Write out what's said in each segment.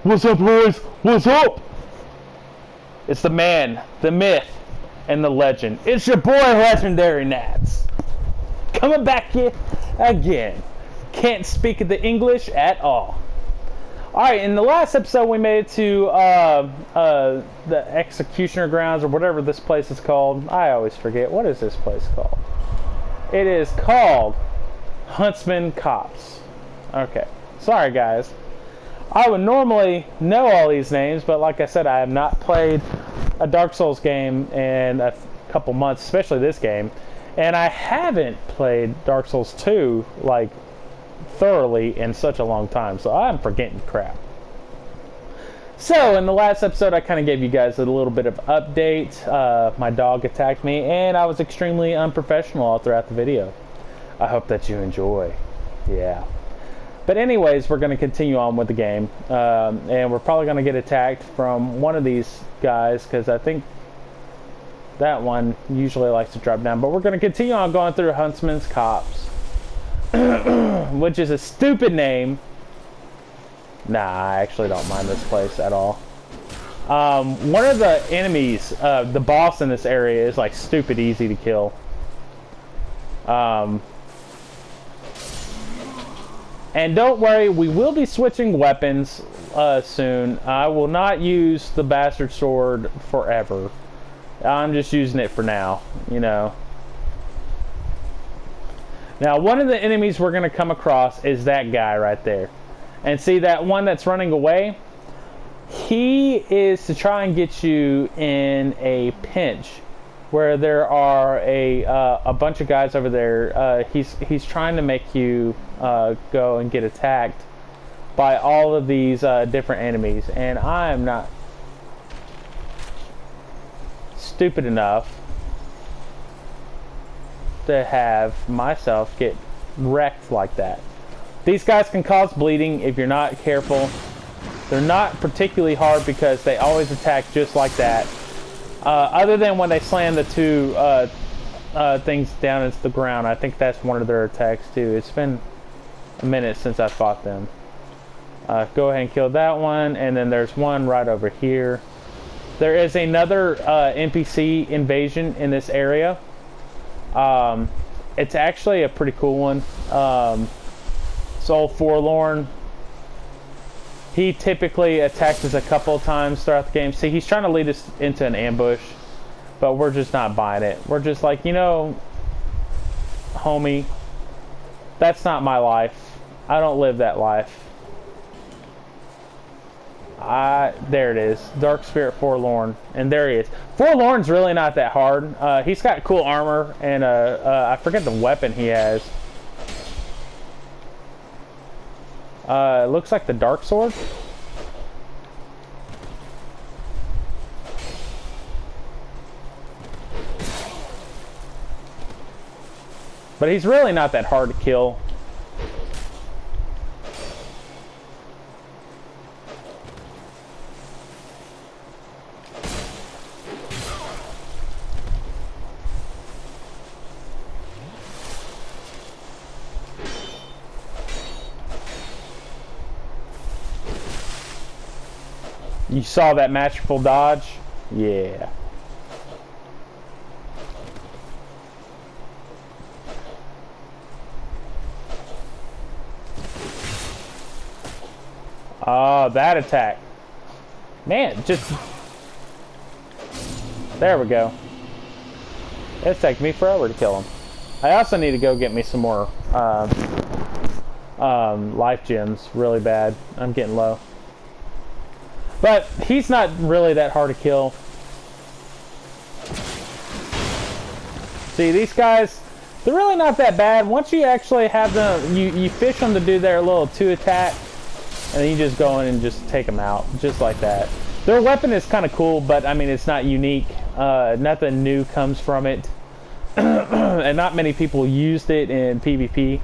What's up, boys? What's up? It's the man, the myth, and the legend. It's your boy, Legendary Nats. Coming back here again. Can't speak the English at all. Alright, in the last episode we made it to the Executioner Grounds, or whatever this place is called. I always forget. What is this place called? It is called Huntsman Cops. Okay. Sorry, guys. I would normally know all these names, but like I said, I have not played a Dark Souls game in a couple months, especially this game. And I haven't played Dark Souls 2, like, thoroughly in such a long time, so I'm forgetting crap. So in the last episode I kind of gave you guys a little bit of update. My dog attacked me and I was extremely unprofessional all throughout the video. I hope that you enjoy. Yeah, but anyways, we're going to continue on with the game, and we're probably going to get attacked from one of these guys, because I think that one usually likes to drop down. But we're going to continue on going through Huntsman's Cops, which is a stupid name. Nah, I actually don't mind this place at all. One of the enemies, the boss in this area, is like stupid easy to kill. And don't worry, we will be switching weapons soon. I will not use the bastard sword forever. I'm just using it for now, you know. Now, one of the enemies we're going to come across is that guy right there. And see that one that's running away? He is to try and get you in a pinch where there are a bunch of guys over there. He's trying to make you go and get attacked by all of these different enemies. And I am not stupid enough to have myself get wrecked like that. These guys can cause bleeding if you're not careful. They're not particularly hard because they always attack just like that. Other than when they slam the two things down into the ground. I think that's one of their attacks too. It's been a minute since I fought them. Go ahead and kill that one, and then there's one right over here. There is another NPC invasion in this area. It's actually a pretty cool one. Soul Forlorn. He typically attacks us a couple of times throughout the game. See, he's trying to lead us into an ambush, but we're just not buying it. We're just like, you know, homie, that's not my life. I don't live that life. There it is. Dark Spirit Forlorn. And there he is. Forlorn's really not that hard. He's got cool armor, and I forget the weapon he has. It looks like the Dark Sword. But he's really not that hard to kill. You saw that masterful dodge? Yeah. Oh, that attack. Man, just... There we go. It's taking me forever to kill him. I also need to go get me some more life gems really bad. I'm getting low. But he's not really that hard to kill. See, these guys, they're really not that bad. Once you actually have them, you fish them to do their little 2 attack, and then you just go in and just take them out, just like that. Their weapon is kind of cool, but I mean, it's not unique. Nothing new comes from it. And not many people used it in PvP.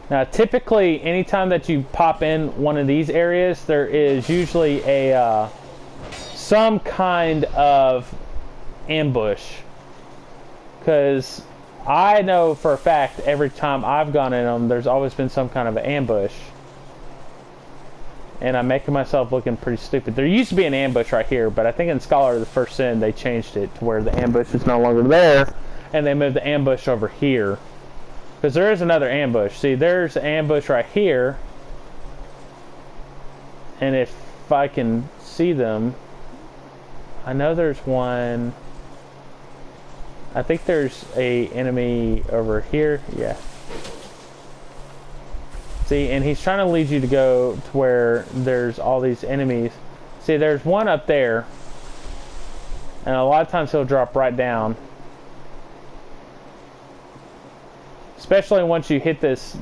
Now, typically, anytime that you pop in one of these areas, there is usually a some kind of ambush. Because I know for a fact every time I've gone in them, there's always been some kind of ambush. And I'm making myself looking pretty stupid. There used to be an ambush right here, but I think in Scholar of the First Sin they changed it to where the ambush is no longer there, and they moved the ambush over here. Because there is another ambush. See, there's an ambush right here. And if I can see them, I know there's one. I think there's a enemy over here. Yeah. See, and he's trying to lead you to go to where there's all these enemies. See, there's one up there. And a lot of times he'll drop right down. Especially once you hit this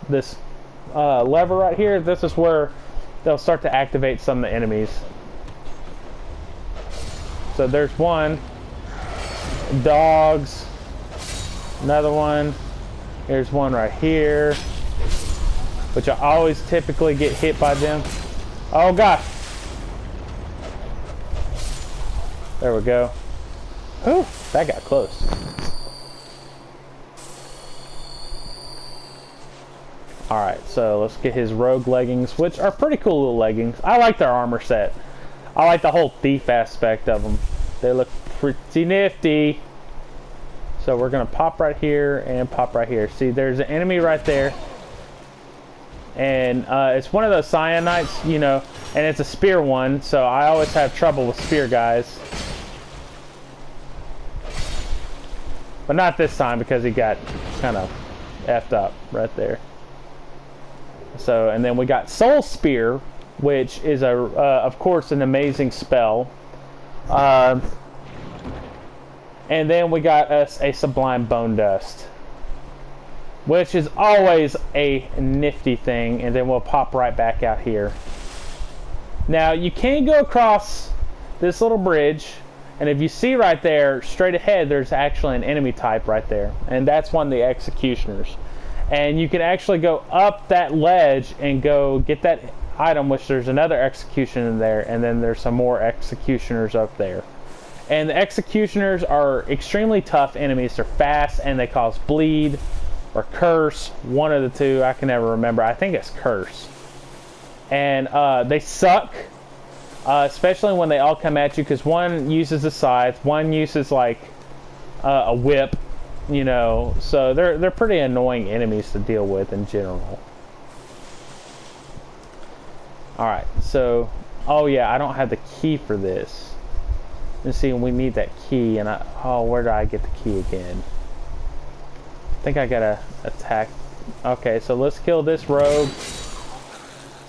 lever right here, this is where they'll start to activate some of the enemies. So there's one. Dogs. Another one. There's one right here. Which I always typically get hit by them. Oh gosh. There we go. Whew, that got close. Alright, so let's get his rogue leggings, which are pretty cool little leggings. I like their armor set. I like the whole thief aspect of them. They look pretty nifty. So we're going to pop right here and pop right here. See, there's an enemy right there. And it's one of those cyanites, you know, and it's a spear one, so I always have trouble with spear guys. But not this time because he got kind of effed up right there. So, and then we got Soul Spear, which is of course an amazing spell. And then we got us a Sublime Bone Dust, which is always a nifty thing. And then we'll pop right back out here. Now you can go across this little bridge, and if you see right there, straight ahead, there's actually an enemy type right there, and that's one of the Executioners. And you can actually go up that ledge and go get that item, which there's another Executioner in there, and then there's some more Executioners up there. And the Executioners are extremely tough enemies. They're fast and they cause bleed or curse, one of the two. I can never remember. I think it's curse. And they suck, especially when they all come at you, because one uses a scythe, one uses like a whip. You know, so they're pretty annoying enemies to deal with in general. Alright, so, oh yeah, I don't have the key for this. Let's see, we need that key, and where do I get the key again? I think I gotta attack. Okay, so let's kill this rogue.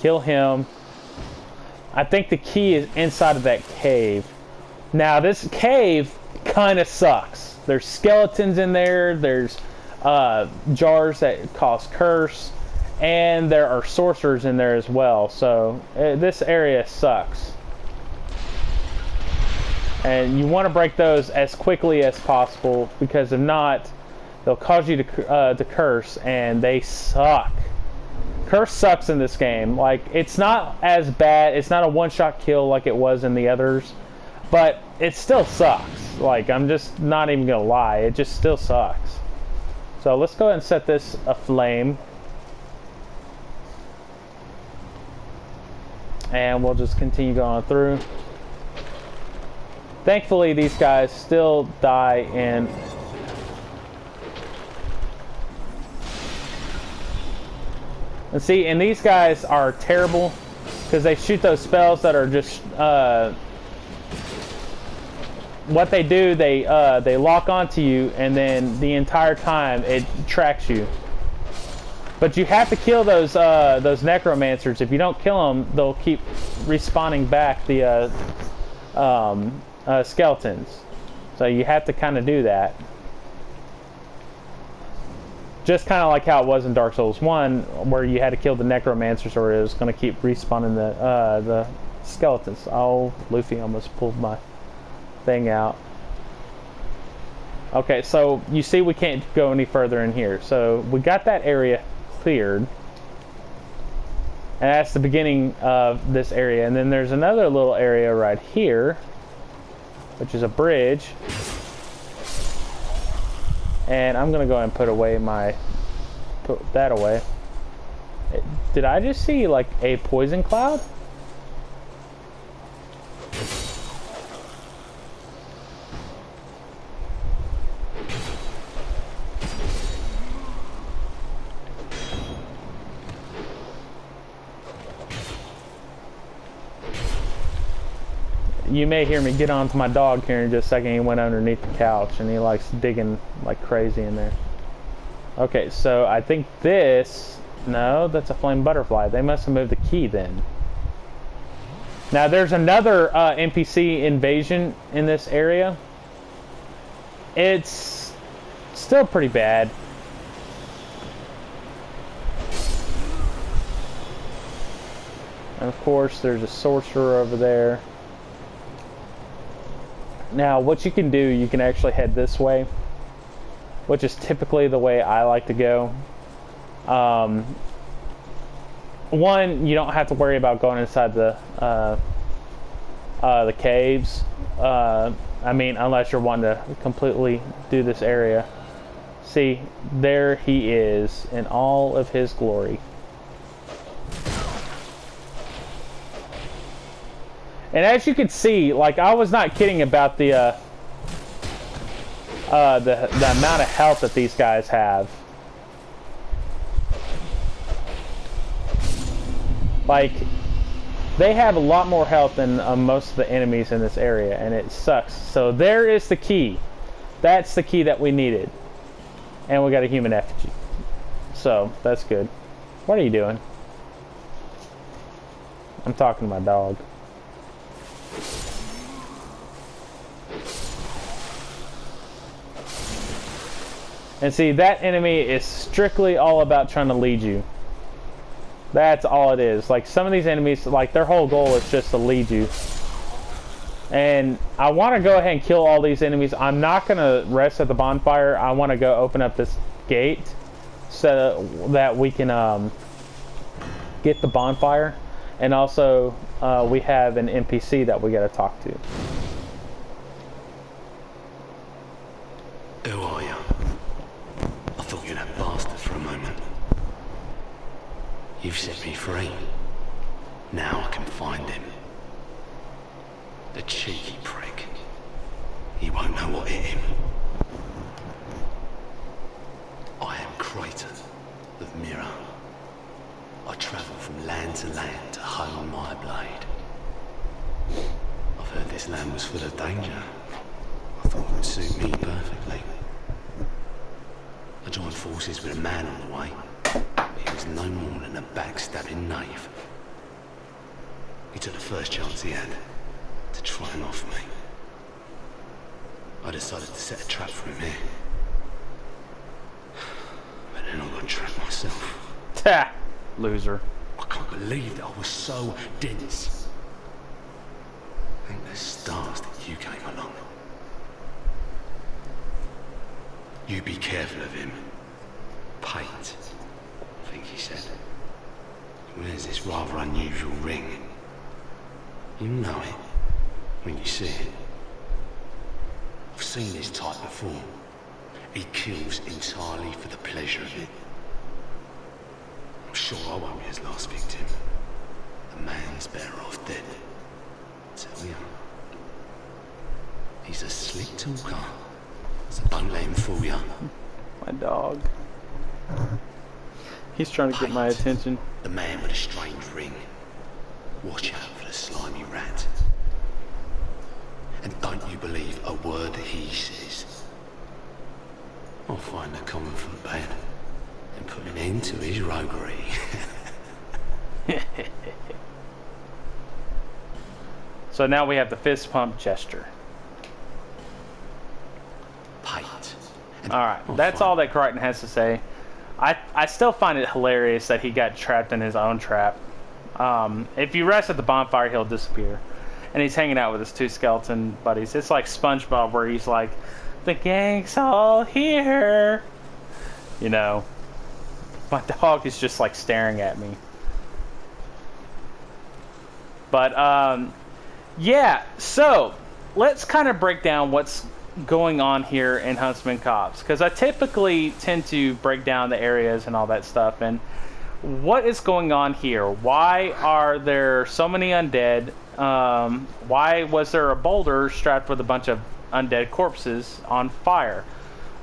Kill him. I think the key is inside of that cave. Now, this cave kind of sucks. There's skeletons in there, there's jars that cause curse, and there are sorcerers in there as well. So this area sucks. And you want to break those as quickly as possible, because if not, they'll cause you to curse, and they suck. Curse sucks in this game. Like, it's not as bad, it's not a one-shot kill like it was in the others, but it still sucks. Like, I'm just not even gonna lie, it just still sucks. So let's go ahead and set this aflame. And we'll just continue going through. Thankfully, these guys still die in... And see, and these guys are terrible because they shoot those spells that are just... what they do, they lock onto you, and then the entire time it tracks you. But you have to kill those necromancers. If you don't kill them, they'll keep respawning back the skeletons. So you have to kind of do that. Just kind of like how it was in Dark Souls 1, where you had to kill the necromancers or it was going to keep respawning the skeletons. Oh, Luffy almost pulled my thing out. Okay, so you see we can't go any further in here. So we got that area cleared. And that's the beginning of this area. And then there's another little area right here, which is a bridge. And I'm gonna go ahead and put that away. Did I just see like a poison cloud? you may hear me get onto my dog here in just a second. He went underneath the couch and he likes digging like crazy in there. Okay, so I think this... No, that's a flame butterfly. They must have moved the key then. Now there's another NPC invasion in this area. It's still pretty bad. And of course there's a sorcerer over there. Now what you can do, you can actually head this way, which is typically the way I like to go. One, you don't have to worry about going inside the caves. I mean, unless you're wanting to completely do this area. See, there he is in all of his glory. And as you can see, like, I was not kidding about the amount of health that these guys have. Like, they have a lot more health than most of the enemies in this area, and it sucks. So there is the key. That's the key that we needed. And we got a human effigy. So, that's good. What are you doing? I'm talking to my dog. And see, that enemy is strictly all about trying to lead you. That's all it is. Like, some of these enemies, like, their whole goal is just to lead you. And I want to go ahead and kill all these enemies. I'm not going to rest at the bonfire. I want to go open up this gate so that we can get the bonfire. And also, we have an NPC that we got to talk to. Who are you? I thought you were that bastard for a moment. You've set me free. Now I can find him. The cheeky prick. He won't know what hit him. I am Creighton of Mirror. I travel from land to land to hone my blade. I've heard this land was full of danger. I thought it would suit me perfectly. I joined forces with a man on the way. He was no more than a backstabbing knave. He took the first chance he had to try and off me. I decided to set a trap for him here. But then I got trapped myself. Ta! Loser. I can't believe that I was so dense. Thank the stars that you came along. You be careful of him. Pate, I think he said. He wears this rather unusual ring. You know it when you see it. I've seen this type before. He kills entirely for the pleasure of it. I'm sure I won't be his last victim. The man's better off dead. Tell you. He's a slick talker. So don't let him fool you. My dog. He's trying to get my attention. The man with a strange ring. Watch out for the slimy rat. And don't you believe a word he says. I'll find a common for bad and put an end to his roguery. So now we have the fist pump gesture. Alright, that's all that Crichton has to say. I still find it hilarious that he got trapped in his own trap. If you rest at the bonfire, he'll disappear. And he's hanging out with his two skeleton buddies. It's like SpongeBob where he's like, the gang's all here. You know, my dog is just like staring at me. But, yeah, so let's kind of break down what's going on here in Huntsman Copse, because I typically tend to break down the areas and all that stuff. And what is going on here? Why are there so many undead? Why was there a boulder strapped with a bunch of undead corpses on fire?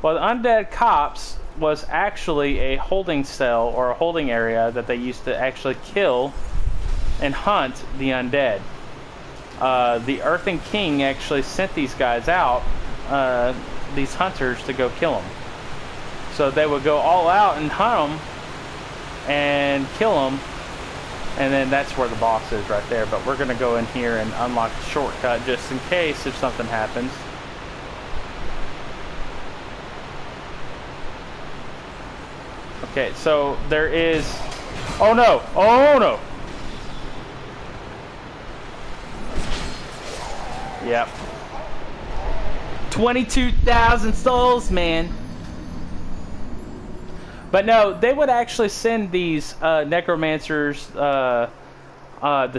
Well, the Undead Copse was actually a holding cell or a holding area that they used to actually kill and hunt the undead. the Earthen King actually sent these guys out, these hunters, to go kill them. So they would go all out and hunt them and kill them, and then that's where the boss is right there. But we're going to go in here and unlock the shortcut just in case if something happens. Okay, so there is... Oh no! Oh no! Yep. 22,000 souls, man. But no, they would actually send these necromancers, the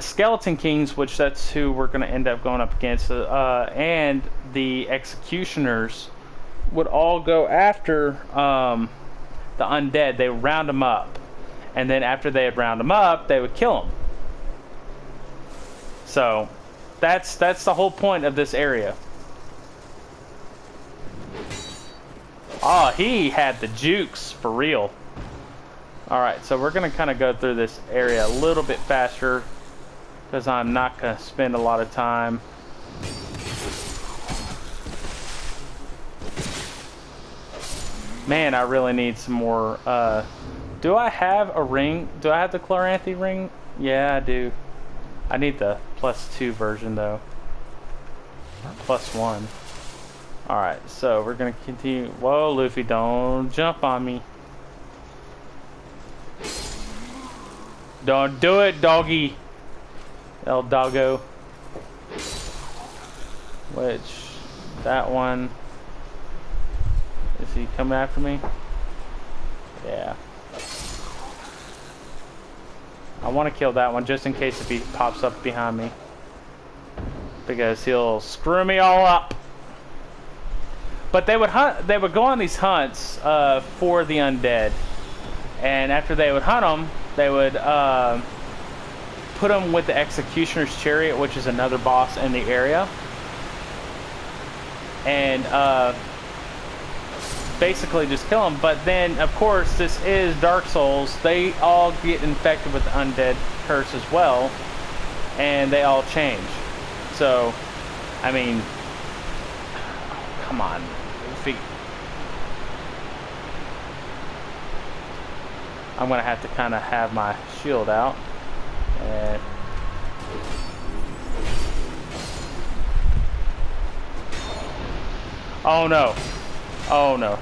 skeleton kings, which that's who we're going to end up going up against, and the executioners would all go after the undead. They would round them up, and then after they would round them up, they would kill them. So that's the whole point of this area. Oh, he had the jukes for real. Alright, so we're going to kind of go through this area a little bit faster because I'm not going to spend a lot of time. Man, I really need some more. Do I have a ring? Do I have the Chloranthy ring? Yeah, I do. I need the +2 version though. +1. Alright, so we're gonna continue. Whoa, Luffy, don't jump on me. Don't do it, doggy. El doggo. Which, that one. Is he coming after me? Yeah. I want to kill that one just in case if he pops up behind me. Because he'll screw me all up. But they would hunt. They would go on these hunts for the undead, and after they would hunt them, they would put them with the Executioner's Chariot, which is another boss in the area, and basically just kill them. But then, of course, this is Dark Souls. They all get infected with the undead curse as well, and they all change. So, I mean, come on. I'm gonna have to kind of have my shield out, and oh no, oh no,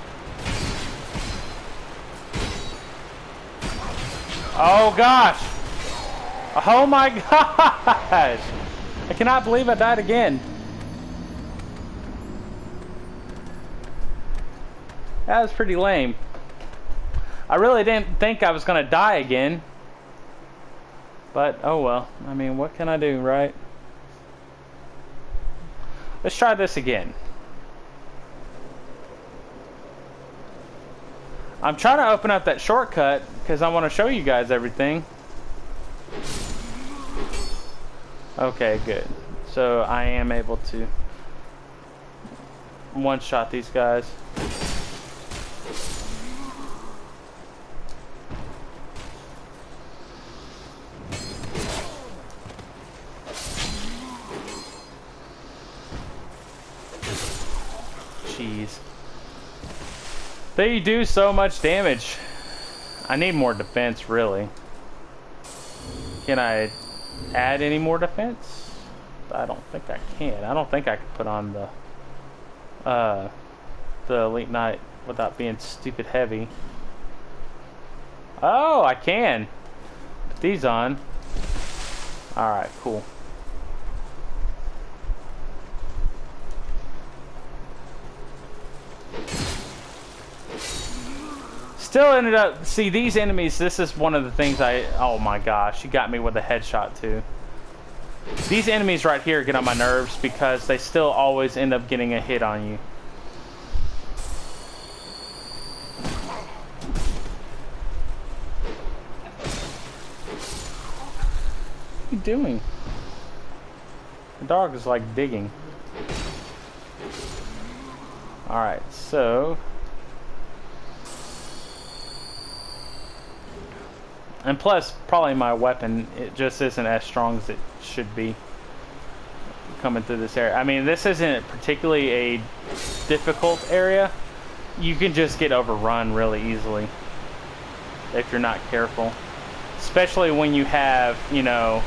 oh gosh, oh my gosh, I cannot believe I died again. That was pretty lame. I really didn't think I was going to die again. But, oh well. I mean, what can I do, right? Let's try this again. I'm trying to open up that shortcut because I want to show you guys everything. Okay, good. So, I am able to one-shot these guys. Jeez. They do so much damage. I need more defense, really. Can I add any more defense? I don't think I can. I don't think I can put on the Elite Knight without being stupid heavy. Oh, I can. Put these on. Alright, cool. Still ended up, see these enemies, this is one of the things oh my gosh, he got me with a headshot too. These enemies right here get on my nerves because they still always end up getting a hit on you. What are you doing? The dog is like digging. Alright, so... And plus, probably my weapon, it just isn't as strong as it should be. coming through this area. I mean, this isn't particularly a difficult area. You can just get overrun really easily if you're not careful. Especially when you have, you know,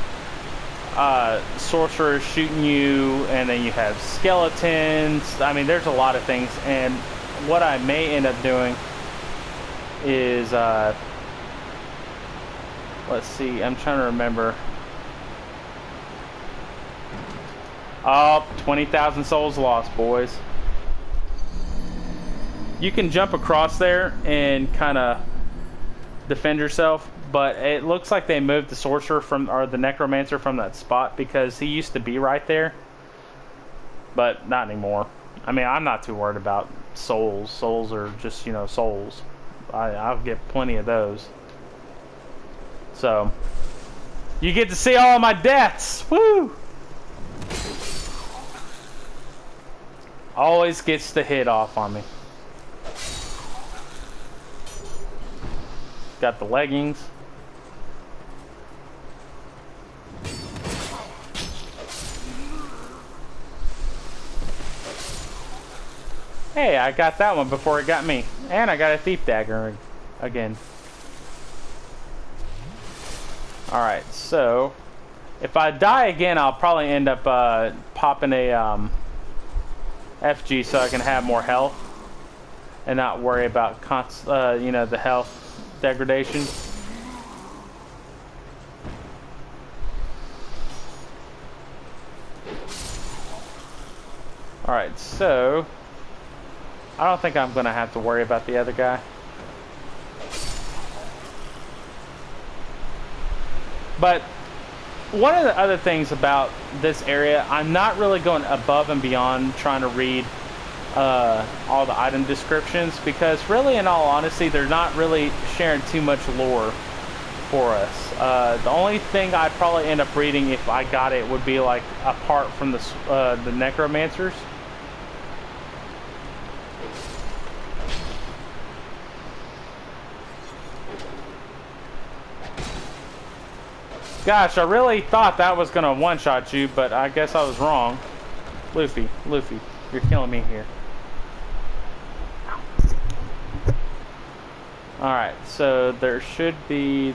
sorcerers shooting you, and then you have skeletons. I mean, there's a lot of things, and what I may end up doing is, let's see, I'm trying to remember. Oh, 20,000 souls lost, boys. You can jump across there and kind of defend yourself, but it looks like they moved the sorcerer from, or the necromancer from that spot, because he used to be right there, but not anymore. I mean, I'm not too worried about souls. Souls are just, you know, souls. I'll get plenty of those. So, you get to see all of my deaths. Woo! Always gets the hit off on me. Got the leggings. Hey, I got that one before it got me. And I got a thief dagger again. Alright, so if I die again, I'll probably end up popping a FG so I can have more health and not worry about you know, the health degradation. Alright, so I don't think I'm gonna have to worry about the other guy. But one of the other things about this area, I'm not really going above and beyond trying to read all the item descriptions, because really, in all honesty, they're not really sharing too much lore for us. The only thing I'd probably end up reading if I got it would be like apart from the necromancers. Gosh, I really thought that was gonna one-shot you, but I guess I was wrong. Luffy, you're killing me here. Alright, so there should be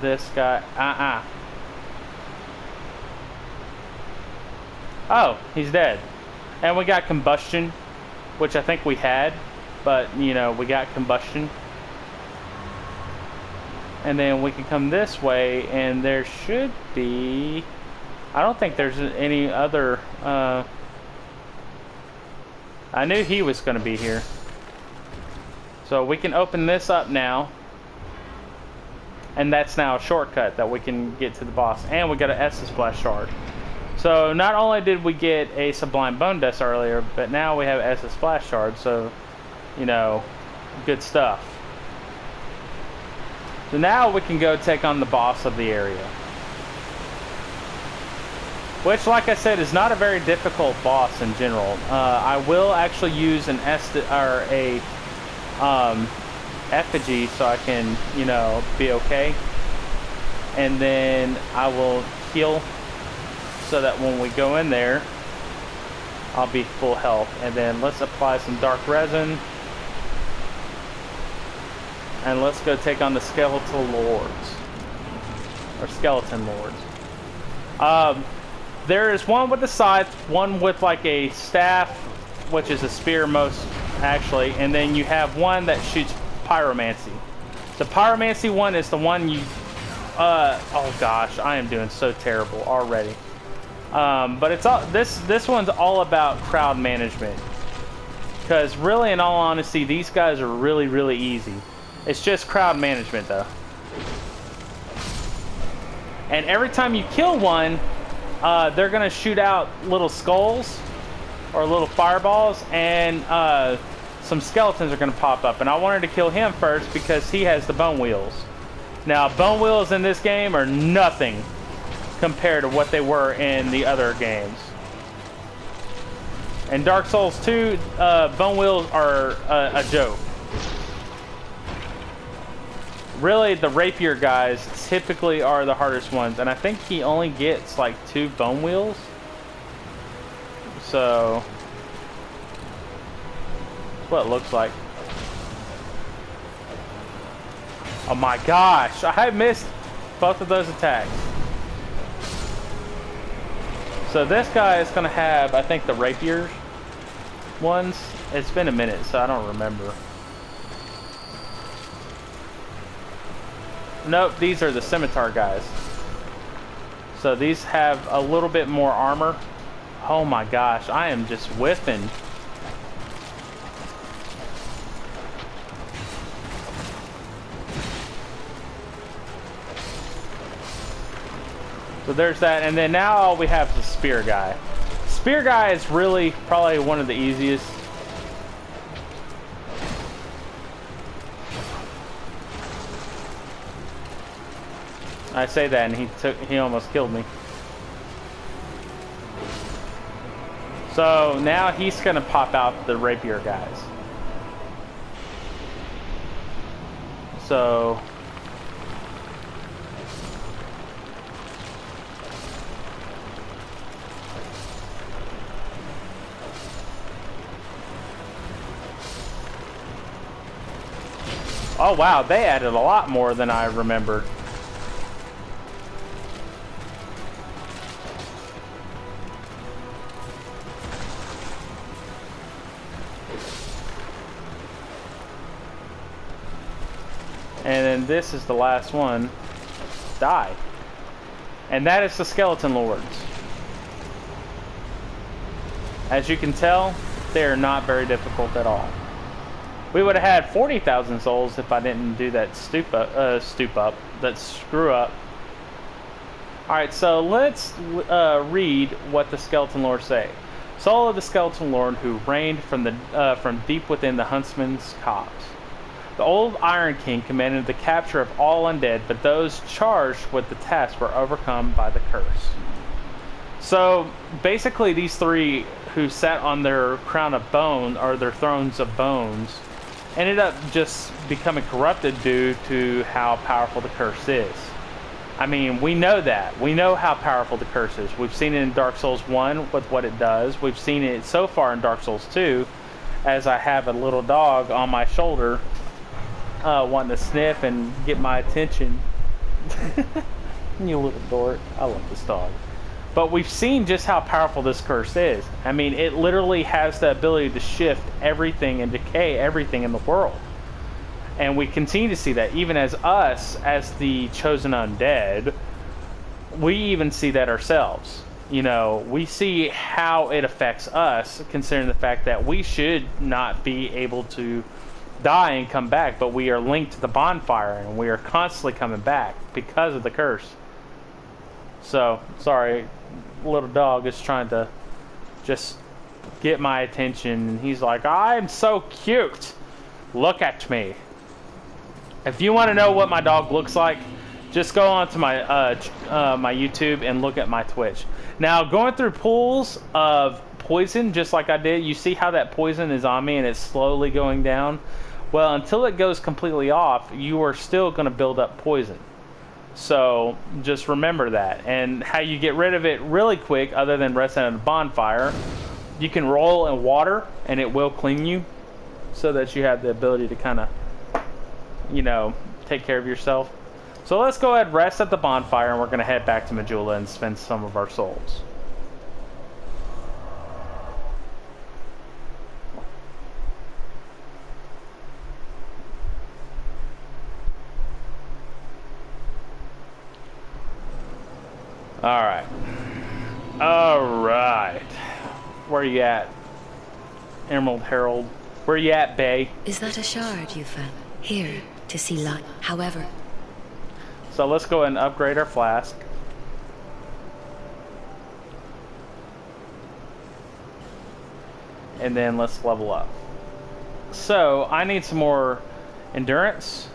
this guy. Oh, he's dead. And we got combustion, which I think we had, but, you know, we got combustion. And then we can come this way, and there should be... I don't think there's any other... I knew he was going to be here. So we can open this up now. And that's now a shortcut that we can get to the boss. And we got an Estus Splash Shard. So not only did we get a Sublime Bone Dust earlier, but now we have Estus Splash Shard. So, you know, good stuff. So now we can go take on the boss of the area. Which, like I said, is not a very difficult boss in general. I will actually use an effigy so I can, you know, be okay. And then I will heal so that when we go in there, I'll be full health. And then let's apply some dark resin. And let's go take on the skeletal lords. Or skeleton lords. There is one with a scythe, one with like a staff, which is a spear most actually, and then you have one that shoots pyromancy. The pyromancy one is the one you oh gosh, I am doing so terrible already. But it's all this one's all about crowd management. Because really, in all honesty, these guys are really easy. It's just crowd management, though. And every time you kill one, they're going to shoot out little skulls or little fireballs, and some skeletons are going to pop up. And I wanted to kill him first because he has the bone wheels. Now, bone wheels in this game are nothing compared to what they were in the other games. In Dark Souls 2, bone wheels are a joke. Really, the rapier guys typically are the hardest ones, and I think he only gets like 2 bone wheels. So that's what it looks like. Oh my gosh, I missed both of those attacks. So this guy is going to have, I think, the rapier ones. It's been a minute, so I don't remember. Nope, these are the scimitar guys. So these have a little bit more armor. Oh my gosh, I am just whiffing. So there's that, and then now all we have is the spear guy. Spear guy is really probably one of the easiest. I say that and he almost killed me. So now he's gonna pop out the rapier guys. So oh wow, they added a lot more than I remembered. And then this is the last one. Die. And that is the Skeleton Lords. As you can tell, they are not very difficult at all. We would have had 40,000 souls if I didn't do that that screw up. Alright, so let's read what the Skeleton Lords say. Soul of the Skeleton Lord who reigned from deep within the huntsman's copse. The old Iron King commanded the capture of all undead, but those charged with the task were overcome by the curse. So basically these three who sat on their crown of bone, or their thrones of bones, ended up just becoming corrupted due to how powerful the curse is. I mean, we know that. We know how powerful the curse is. We've seen it in Dark Souls 1 with what it does. We've seen it so far in Dark Souls 2, as I have a little dog on my shoulder wanting to sniff and get my attention. You little dork. I love this dog. But we've seen just how powerful this curse is. I mean, it literally has the ability to shift everything and decay everything in the world. And we continue to see that even as us, as the chosen undead, we even see that ourselves. You know, we see how it affects us, considering the fact that we should not be able to die and come back, but we are linked to the bonfire and we are constantly coming back because of the curse. So, sorry, little dog is trying to just get my attention, and he's like, I'm so cute, look at me. If you want to know what my dog looks like, just go onto my my YouTube and look at my Twitch. Now, going through pools of poison, just like I did, you see how that poison is on me and it's slowly going down? Well, until it goes completely off, you are still going to build up poison. So just remember that. And how you get rid of it really quick, other than resting at a bonfire, you can roll in water and it will clean you, so that you have the ability to kind of, you know, take care of yourself. So let's go ahead and rest at the bonfire, and we're going to head back to Majula and spend some of our souls. Alright. Alright. Where you at? Emerald Herald. Where you at, Bay? Is that a shard you found? Here, to see light. However... So let's go ahead and upgrade our flask. And then let's level up. So, I need some more endurance.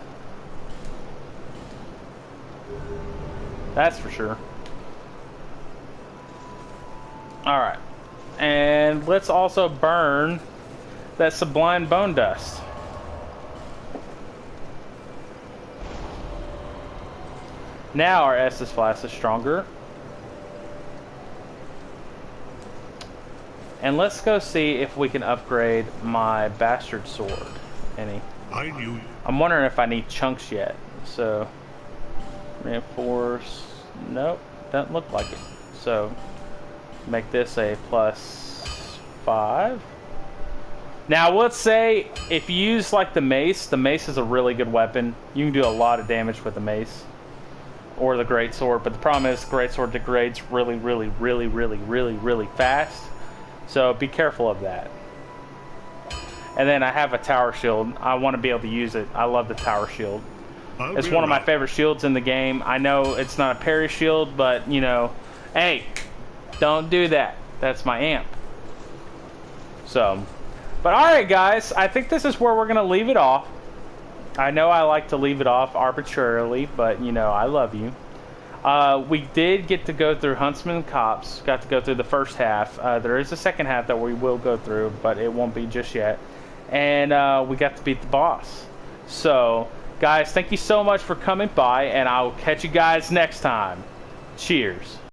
That's for sure. Alright. And let's also burn that sublime bone dust. Now our Estus flask is stronger. And let's go see if we can upgrade my bastard sword any. I'm wondering if I need chunks yet. So, reinforce. Nope, doesn't look like it. So, make this a +5. Now, let's say if you use like the mace is a really good weapon. You can do a lot of damage with the mace or the greatsword. But the problem is, the greatsword degrades really fast. So be careful of that. And then I have a tower shield. I want to be able to use it. I love the tower shield. It's one of my favorite shields in the game. I know it's not a parry shield, but you know, hey, don't do that. That's my amp. So, but alright guys, I think this is where we're going to leave it off. I know I like to leave it off arbitrarily, but you know, I love you. We did get to go through Huntsman and Cops. Got to go through the first half. There is a second half that we will go through, but it won't be just yet. And we got to beat the boss. So, guys, thank you so much for coming by, and I'll catch you guys next time. Cheers.